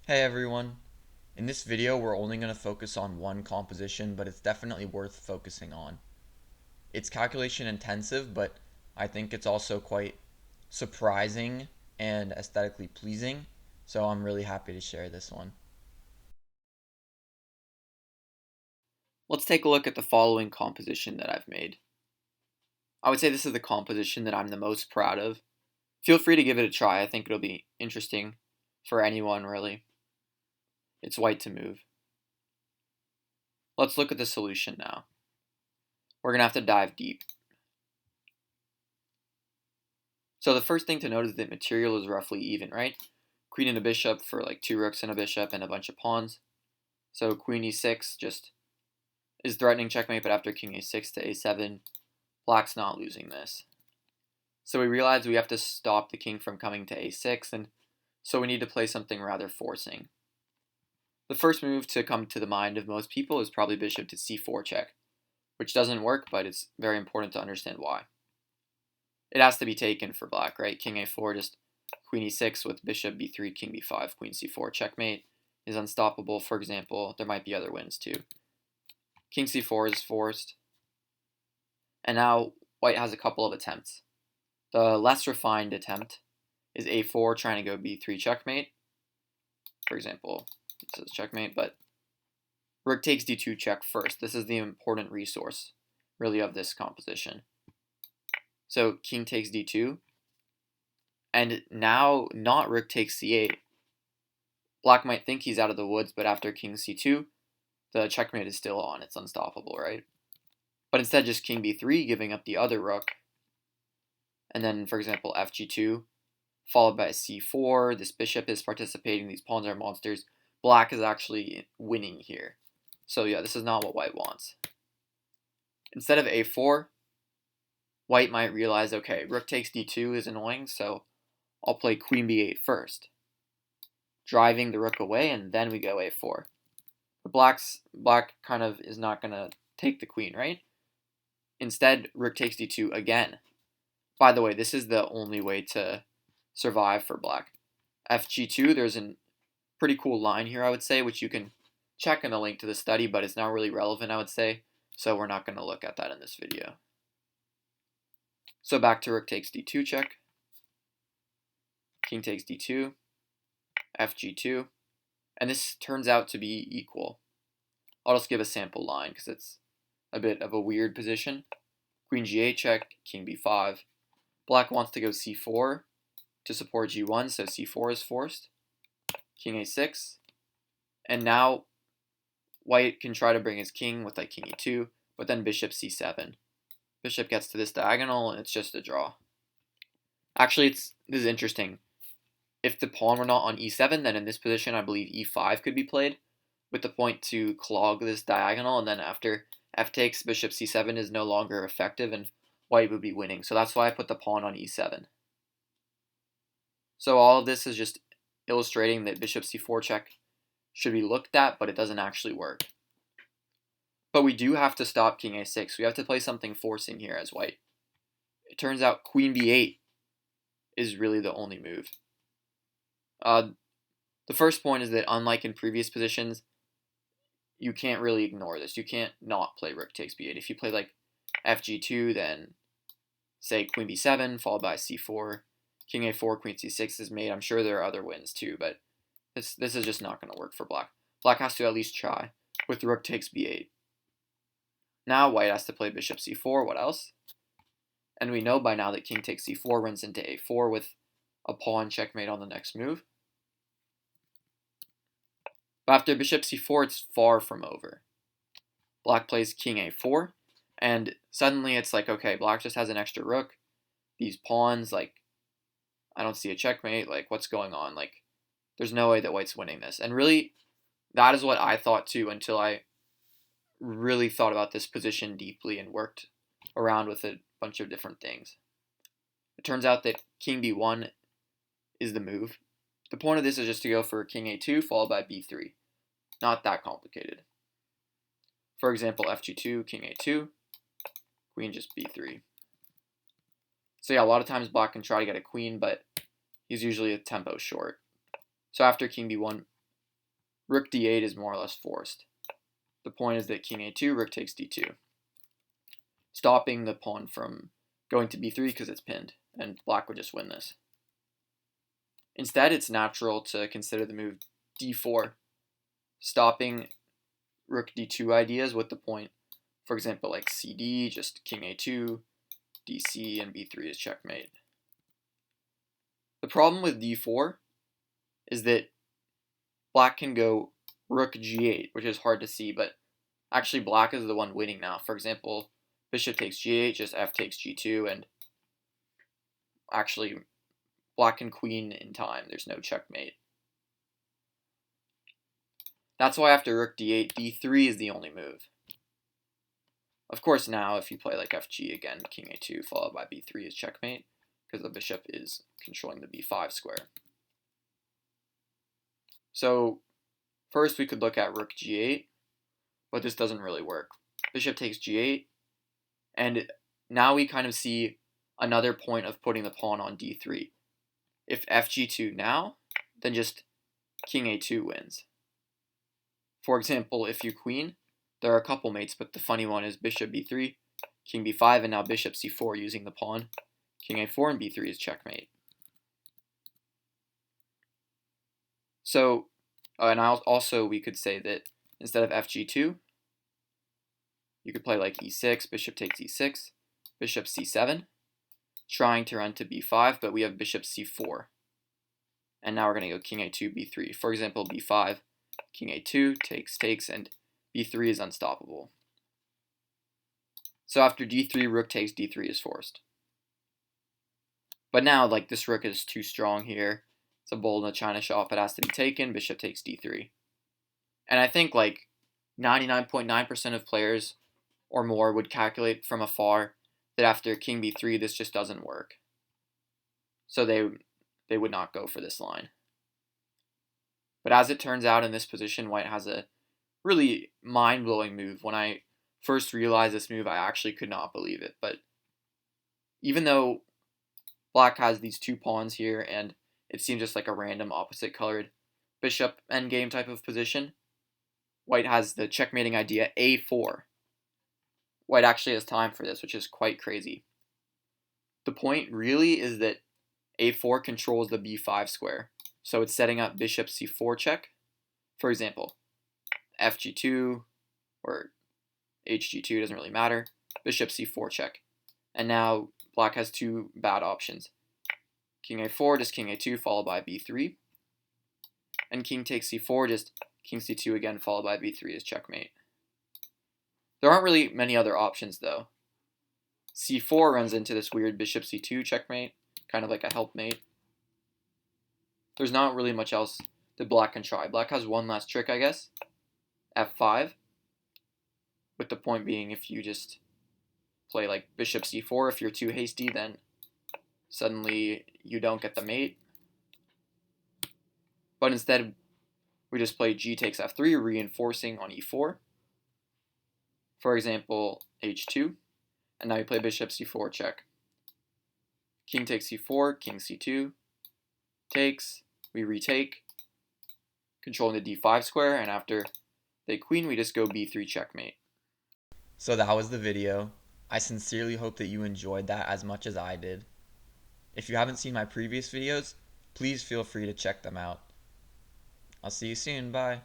Hey everyone! In this video we're only going to focus on one composition, but it's definitely worth focusing on. It's calculation intensive, but I think it's also quite surprising and aesthetically pleasing, so I'm really happy to share this one. Let's take a look at the following composition that I've made. I would say this is the composition that I'm the most proud of. Feel free to give it a try. I think it'll be interesting for anyone, really. It's white to move. Let's look at the solution now. We're going to have to dive deep. So the first thing to note is that material is roughly even, right? Queen and a bishop for like 2 rooks and a bishop and a bunch of pawns. So queen e6 just is threatening checkmate, but after king a6 to a7, black's not losing this. So we realize we have to stop the king from coming to a6, and so we need to play something rather forcing. The first move to come to the mind of most people is probably bishop to c4 check, which doesn't work, but it's very important to understand why. It has to be taken for black, right? King a4, just queen e6 with bishop b3, king b5, queen c4 checkmate is unstoppable, for example. There might be other wins too. King c4 is forced. And now white has a couple of attempts. The less refined attempt is a4 trying to go b3 checkmate. For example, this is checkmate, but rook takes d2 check first. This is the important resource, really, of this composition. So king takes d2, and now not rook takes c8. Black might think he's out of the woods, but after king c2, the checkmate is still on. It's unstoppable, right? But instead, just king b3, giving up the other rook. And then, for example, fg2, followed by c4. This bishop is participating. These pawns are monsters. Black is actually winning here. So yeah, this is not what white wants. Instead of a4, white might realize, okay, rook takes d2 is annoying, so I'll play queen b8 first, driving the rook away, and then we go a4. But black kind of is not going to take the queen, right? Instead, rook takes d2 again. By the way, this is the only way to survive for black. fg2, there's a pretty cool line here, I would say, which you can check in the link to the study, but it's not really relevant, I would say, so we're not going to look at that in this video. So back to rook takes d2 check, king takes d2, fg2, and this turns out to be equal. I'll just give a sample line because it's a bit of a weird position. Queen g8 check, king b5. Black wants to go c4 to support g1, so c4 is forced. King a6. And now white can try to bring his king with like king e2, but then bishop c7. Bishop gets to this diagonal, and it's just a draw. Actually, this is interesting. If the pawn were not on e7, then in this position, I believe e5 could be played, with the point to clog this diagonal, and then after f takes, bishop c7 is no longer effective, and white would be winning. So that's why I put the pawn on e7. So all of this is just illustrating that bishop c4 check should be looked at, but it doesn't actually work. But we do have to stop king a6. We have to play something forcing here as white. It turns out queen b8 is really the only move. The first point is that unlike in previous positions, you can't really ignore this. You can't not play rook takes b8. If you play like fg2, then say queen b7 followed by c4, king a4, queen c6 is made. I'm sure there are other wins too, but this is just not going to work for black. Black has to at least try with rook takes b8. Now white has to play bishop c4. What else? And we know by now that king takes c4 runs into a4 with a pawn checkmate on the next move. But after bishop c4, it's far from over. Black plays king a4, and suddenly it's like, okay, black just has an extra rook. These pawns, like, I don't see a checkmate. Like, what's going on? Like, there's no way that white's winning this. And really, that is what I thought too until I really thought about this position deeply and worked around with a bunch of different things. It turns out that king b1 is the move. The point of this is just to go for king a2 followed by b3. Not that complicated. For example, fg2, king a2, queen just b3. So yeah, a lot of times black can try to get a queen, but he's usually a tempo short. So after king b1, rook d8 is more or less forced. The point is that king a2, rook takes d2, stopping the pawn from going to b3 because it's pinned, and black would just win this. Instead, it's natural to consider the move d4, stopping rook d2 ideas with the point, for example, like cd, just king a2, dc, and b3 is checkmate. The problem with d4 is that black can go rook g8, which is hard to see, but actually black is the one winning now. For example, bishop takes g8, just f takes g2, and actually black and queen in time. There's no checkmate. That's why after rook d8, d3 is the only move. Of course, now if you play like fg again, king a2 followed by b3 is checkmate, because the bishop is controlling the b5 square. So first we could look at rook g8, but this doesn't really work. Bishop takes g8, and now we kind of see another point of putting the pawn on d3. If fg2 now, then just king a2 wins. For example, if you queen, there are a couple mates, but the funny one is bishop b3, king b5, and now bishop c4 using the pawn. King a4 and b3 is checkmate. So, and also we could say that instead of fg2, you could play like e6, bishop takes e6, bishop c7, trying to run to b5, but we have bishop c4. And now we're going to go king a2, b3. For example, b5, king a2, takes, and b3 is unstoppable. So after d3, rook takes d3 is forced. But now, like, this rook is too strong here. It's a bull in a china shop. It has to be taken. Bishop takes d3. And I think, like, 99.9% of players or more would calculate from afar that after king b3, this just doesn't work. So they would not go for this line. But as it turns out in this position, white has a really mind-blowing move. When I first realized this move, I actually could not believe it. But even though black has these two pawns here, and it seems just like a random opposite colored bishop endgame type of position, white has the checkmating idea a4. White actually has time for this, which is quite crazy. The point really is that a4 controls the b5 square, so it's setting up bishop c4 check. For example, fg2 or hg2, doesn't really matter, bishop c4 check. And now black has two bad options. King a4, just king a2 followed by b3. And king takes c4, just king c2 again followed by b3 is checkmate. There aren't really many other options though. c4 runs into this weird bishop c2 checkmate, kind of like a helpmate. There's not really much else that black can try. Black has one last trick, I guess. f5. With the point being, if you just play like bishop c4, if you're too hasty, then suddenly you don't get the mate. But instead, we just play g takes f3, reinforcing on e4. For example, h2. And now you play bishop c4 check. King takes c4, king c2, takes, we retake, controlling the d5 square, and after they queen, we just go b3 checkmate. So that was the video. I sincerely hope that you enjoyed that as much as I did. If you haven't seen my previous videos, please feel free to check them out. I'll see you soon. Bye.